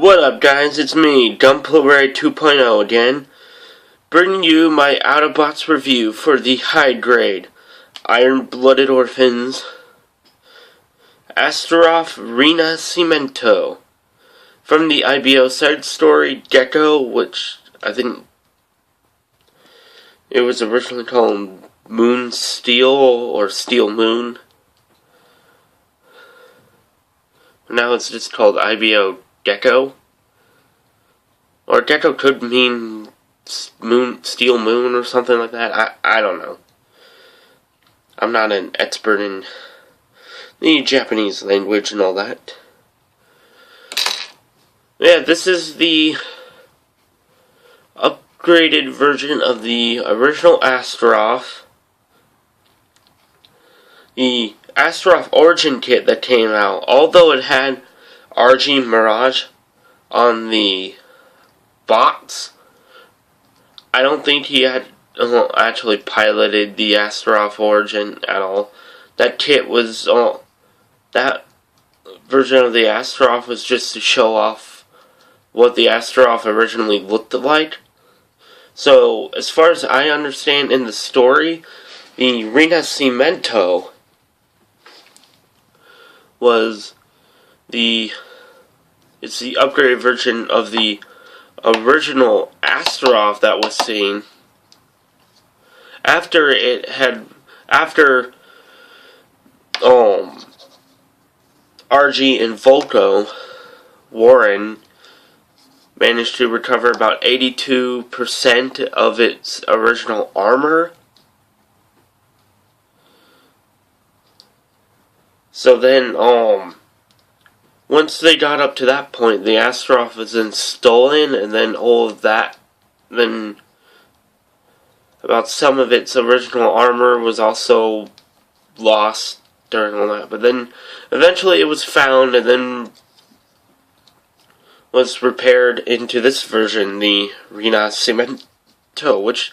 What up, guys? It's me, Dumpleray 2.0 again, bringing you my out-of-box review for the high-grade Iron-Blooded Orphans Astaroth Rinascimento from the HgIBO side story Gecko, which I think it was originally called Moon Steel or Steel Moon. Now it's just called HgIBO Gecko. Or Gecko could mean moon, steel moon or something like that. I don't know. I'm not an expert in the Japanese language and all that. Yeah, this is the upgraded version of the original Astaroth. The Astaroth Origin kit that came out, although it had RG Mirage on the box, I don't think he had actually piloted the Astaroth Origin at all. That kit was, that version of the Astaroth was just to show off what the Astaroth originally looked like. So, as far as I understand in the story, the Rinascimento was it's the upgraded version of the original Astaroth that was seen after RG and Volko Warren managed to recover about 82% of its original armor. So then, once they got up to that point, the Astaroth was then stolen, and then all of that, then about some of its original armor was also lost during all that. But then, eventually it was found, and then was repaired into this version, the Rinascimento, which,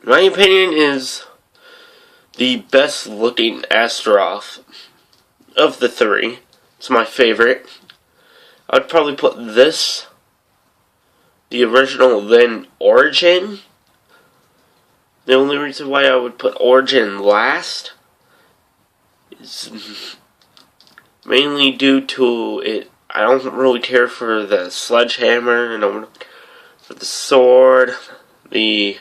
in my opinion, is the best looking Astaroth of the three. It's my favorite. I'd probably put this, the original, then Origin. The only reason why I would put Origin last is mainly due to it. I don't really care for the sledgehammer, and for the sword. The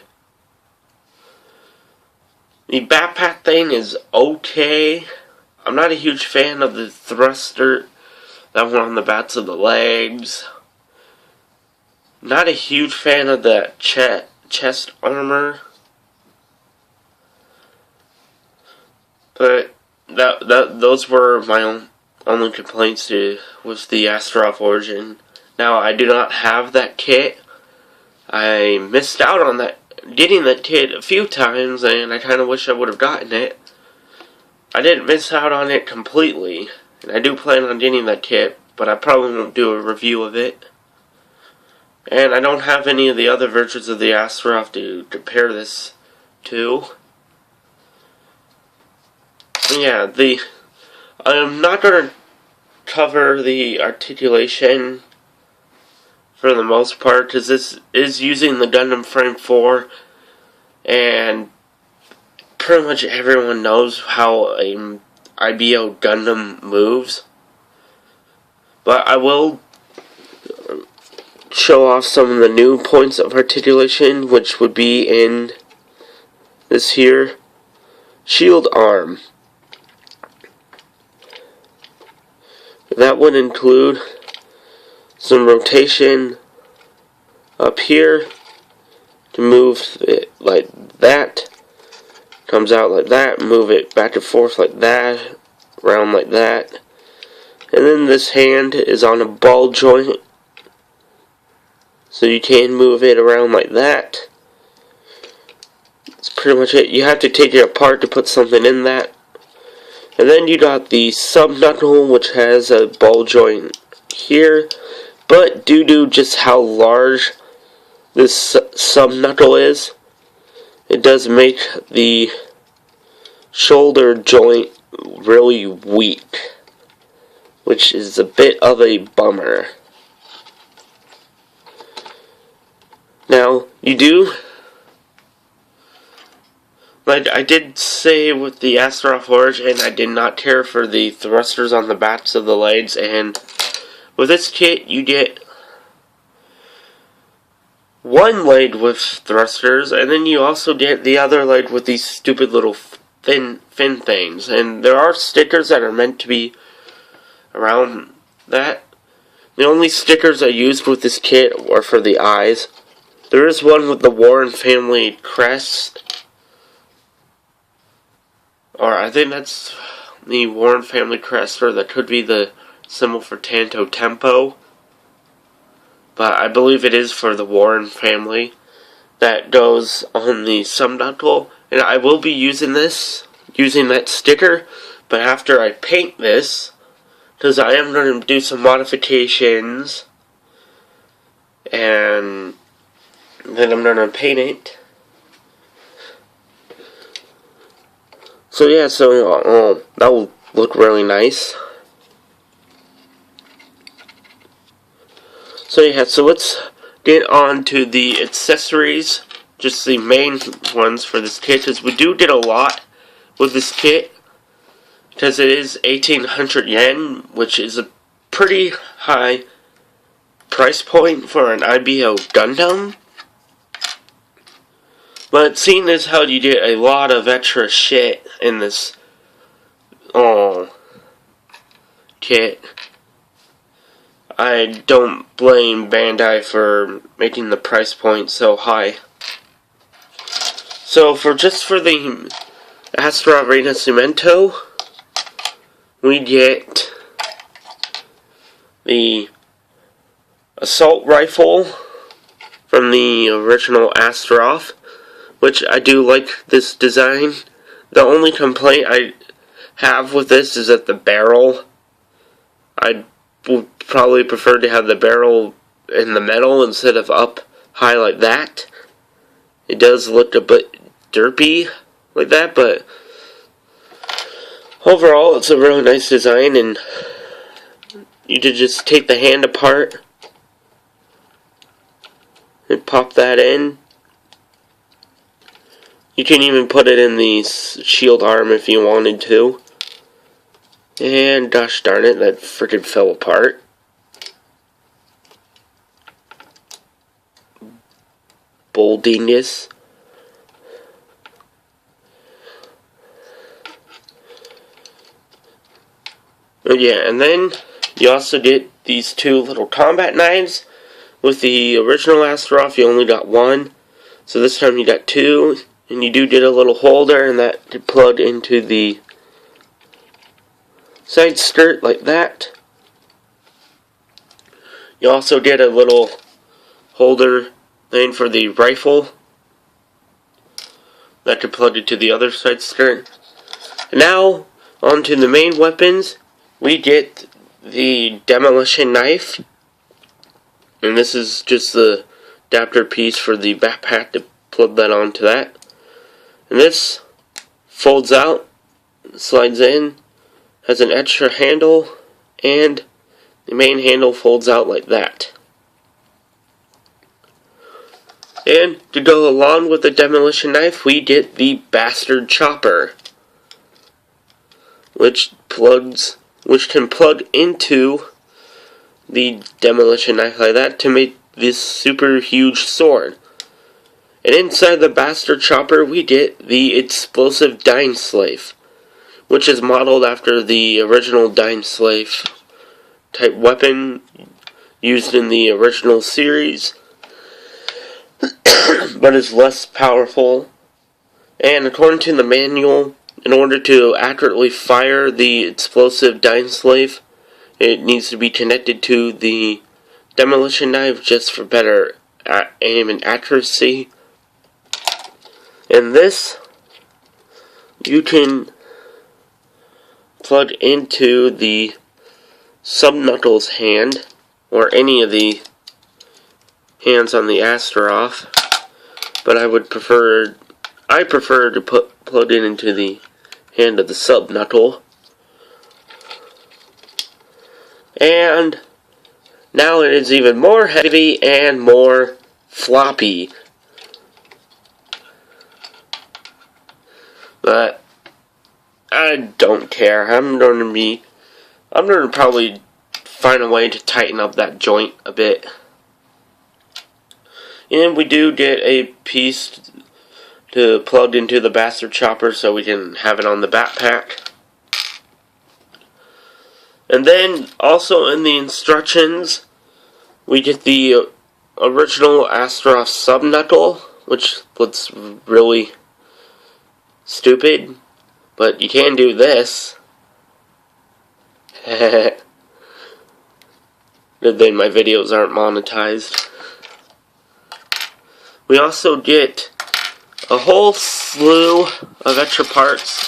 backpack thing is okay. I'm not a huge fan of the thruster, that one on the backs of the legs. Not a huge fan of the chest armor. But those were my only complaints with the Astaroth Origin. Now, I do not have that kit. I missed out on getting that kit a few times, and I kind of wish I would have gotten it. I didn't miss out on it completely, and I do plan on getting that kit, but I probably won't do a review of it. And I don't have any of the other versions of the Astaroth to compare this to. Yeah, I'm not going to cover the articulation for the most part, because this is using the Gundam Frame 4, and pretty much everyone knows how a HgIBO Gundam moves. But I will show off some of the new points of articulation, which would be in this here shield arm. That would include some rotation up here to move it like that. Comes out like that, move it back and forth like that, around like that. And then this hand is on a ball joint, so you can move it around like that. That's pretty much it. You have to take it apart to put something in that. And then you got the sub-knuckle, which has a ball joint here. But due to just how large this sub-knuckle is, it does make the shoulder joint really weak, which is a bit of a bummer. Now, you do, like I did say with the Astaroth Origin, I did not care for the thrusters on the backs of the legs, and with this kit, you get one leg with thrusters, and then you also get the other leg with these stupid little fin things. And there are stickers that are meant to be around that. The only stickers I used with this kit are for the eyes. There is one with the Warren family crest, or I think that's the Warren family crest, or that could be the symbol for Tanto Tempo. But I believe it is for the Warren family that goes on the subknuckle. And I will be using that sticker, but after I paint this, because I am going to do some modifications, and then I'm going to paint it. So yeah, that will look really nice. So yeah, so let's get on to the accessories, just the main ones for this kit, because we do get a lot with this kit, because it is 1,800 yen, which is a pretty high price point for an HgIBO Gundam. But seeing as how you get a lot of extra shit in this kit, I don't blame Bandai for making the price point so high. So for the Astaroth Rinascimento, we get the assault rifle from the original Astaroth, which I do like this design. The only complaint I have with this is that the barrel, I would probably prefer to have the barrel in the metal instead of up high like that. It does look a bit derpy like that, but overall it's a really nice design, and you could just take the hand apart and pop that in. You can even put it in the shield arm if you wanted to. And gosh darn it, that frickin' fell apart. Boldiness. Yeah, and then you also get these two little combat knives. With the original Astaroth, you only got one. So this time you got two. And you do get a little holder, and that could plug into the side skirt like that. You also get a little holder thing for the rifle that could plug into the other side skirt. And now, onto the main weapons. We get the demolition knife, and this is just the adapter piece for the backpack to plug that onto that. And this folds out, slides in, has an extra handle, and the main handle folds out like that. And to go along with the demolition knife, we get the bastard chopper, which can plug into the demolition knife like that to make this super huge sword. And inside the bastard chopper, we get the explosive Dine Slave, which is modeled after the original Dine Slave type weapon used in the original series, but is less powerful. And according to the manual, in order to accurately fire the explosive Dine Slave, it needs to be connected to the demolition knife just for better aim and accuracy. And this, you can plug into the subknuckles hand, or any of the hands on the Astaroth, but I prefer to plug it into the hand of the subknuckle. And now it is even more heavy and more floppy. But I don't care. I'm going to probably find a way to tighten up that joint a bit. And we do get a piece to plug into the bastard chopper so we can have it on the backpack. And then also in the instructions, we get the original Astaroth subknuckle, which looks really stupid, but you can do this. Good thing my videos aren't monetized. We also get a whole slew of extra parts.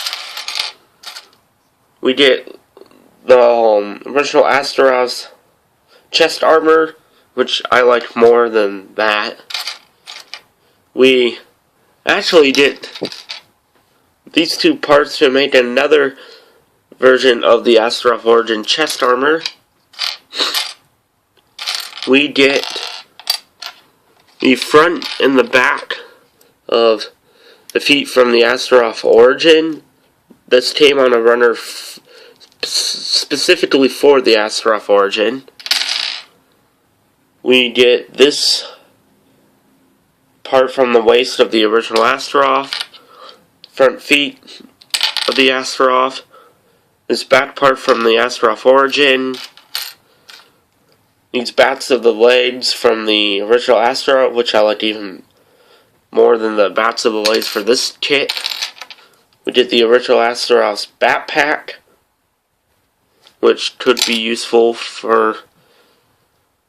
We get the original Astaroth's chest armor, which I like more than that. We actually get these two parts to make another version of the Astaroth Origin chest armor. We get the front and the back of the feet from the Astaroth Origin. This came on a runner specifically for the Astaroth Origin. We get this part from the waist of the original Astaroth, front feet of the Astaroth, this back part from the Astaroth Origin, these backs of the legs from the original Astaroth, which I like even more than the backs of the legs for this kit. We did the original Astaroth's backpack, which could be useful for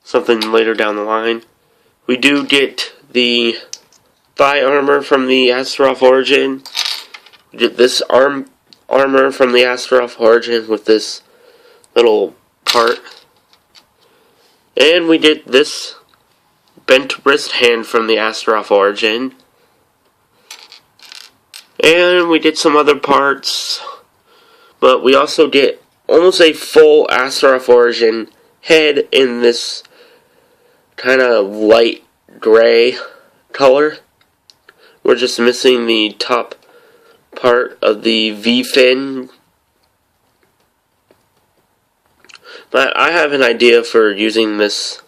something later down the line. We do get the thigh armor from the Astaroth Origin. We get this armor from the Astaroth Origin with this little part. And we did this bent wrist hand from the Astaroth Origin. And we did some other parts. But we also get almost a full Astaroth Origin head in this kind of light gray color. We're just missing the top part of the V-fin. But I have an idea for using this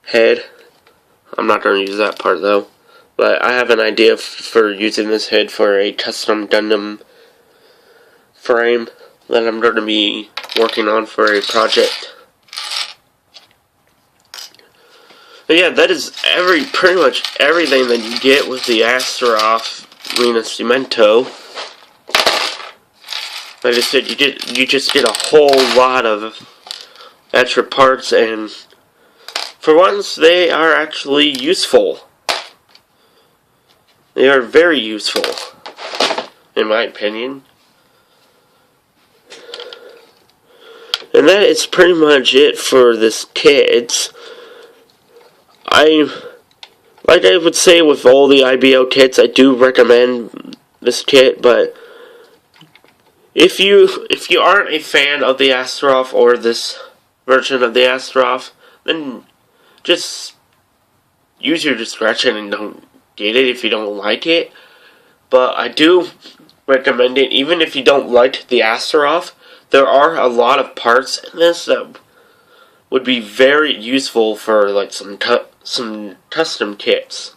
head. I'm not going to use that part though. But I have an idea for using this head for a custom Gundam frame that I'm going to be working on for a project. But yeah, that is pretty much everything that you get with the Astaroth Rinascimento. Like I said, you just get a whole lot of extra parts, and for once, they are actually useful. They are very useful, in my opinion. And that is pretty much it for this kit. Like I would say with all the HgIBO kits, I do recommend this kit, but if you aren't a fan of the Astaroth or this version of the Astaroth, then just use your discretion and don't get it if you don't like it. But I do recommend it, even if you don't like the Astaroth. There are a lot of parts in this that would be very useful for like some custom kits.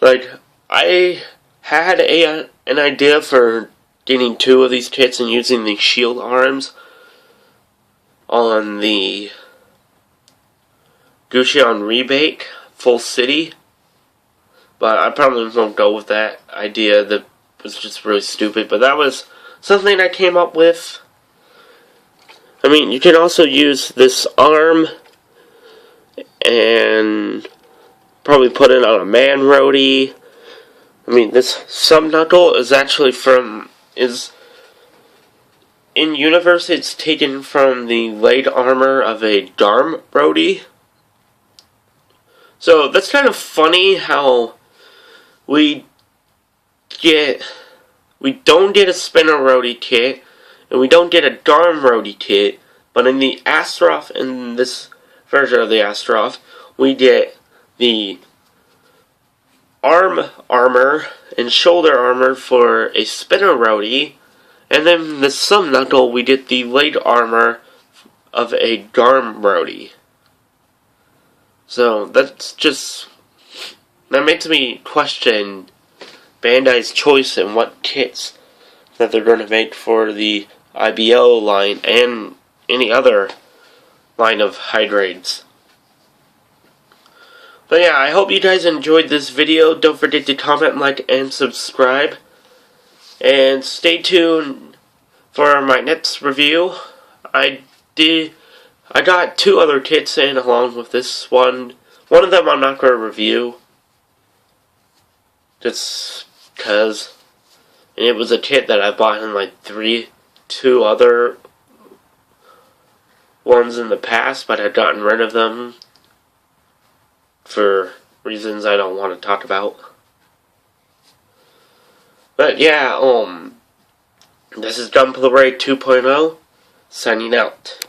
Like, I had an idea for getting 2 of these kits and using the shield arms on the Gucci on rebate full city, but I probably won't go with that idea. That was just really stupid, but that was something I came up with. I mean, you can also use this arm and probably put it on a man roadie. I mean, this subknuckle is actually in universe, it's taken from the leg armor of a Garm roadie. So that's kind of funny how we don't get a spinner roadie kit, and we don't get a Garm roadie kit, but in the Astaroth in this version of the Astaroth, we get the arm armor and shoulder armor for a spinner roadie, and then the sub knuckle we get the leg armor of a Garm roadie. So that makes me question Bandai's choice in what kits that they're going to make for the HgIBO line and any other line of high grades. But yeah, I hope you guys enjoyed this video. Don't forget to comment, like, and subscribe. And stay tuned for my next review. I got 2 other kits in along with this one. One of them I'm not going to review, just because. And it was a kit that I bought in like 2 other ones in the past, but I'd gotten rid of them for reasons I don't want to talk about. But yeah, this is Gunplay 2.0, signing out.